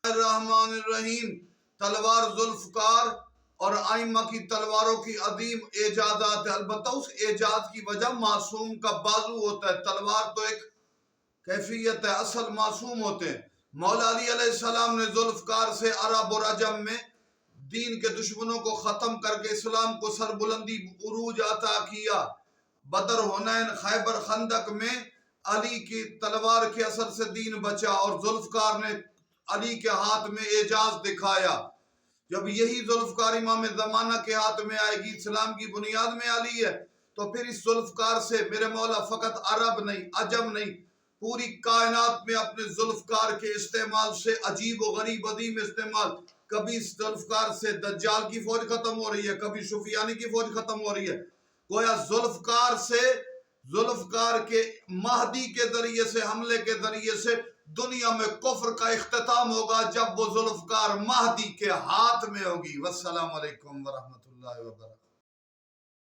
الرحمن الرحیم، تلوار ذوالفقار اور ائمہ کی تلواروں کی عظیم اعجازات ہے۔ البتہ اس اعجاز کی وجہ معصوم کا بازو ہوتا ہے، تلوار تو ایک کیفیت ہے، اصل معصوم ہوتے ہیں۔ مولا علی علیہ السلام نے ذوالفقار سے عرب اور عجم میں دین کے دشمنوں کو ختم کر کے اسلام کو سربلندی عروج عطا کیا۔ بدر، حنین، خیبر، خندق میں علی کی تلوار کے اثر سے دین بچا اور ذوالفقار نے علی کے ہاتھ میں اعجاز دکھایا۔ جب یہی ذوالفقار امام زمانہ کے ہاتھ میں آئے گی، اسلام کی بنیاد میں علی ہے، تو پھر اس ذوالفقار سے میرے مولا فقط عرب نہیں، عجم نہیں، پوری کائنات میں اپنے ذوالفقار کے استعمال سے عجیب و غریب عظیم استعمال، کبھی اس ذوالفقار سے دجال کی فوج ختم ہو رہی ہے، کبھی سفیانی کی فوج ختم ہو رہی ہے۔ گویا ذوالفقار کے مہدی کے ذریعے سے، حملے کے ذریعے سے دنیا میں کفر کا اختتام ہوگا جب وہ ذوالفقار مہدی کے ہاتھ میں ہوگی۔ والسلام علیکم ورحمۃ اللہ وبرکاتہ۔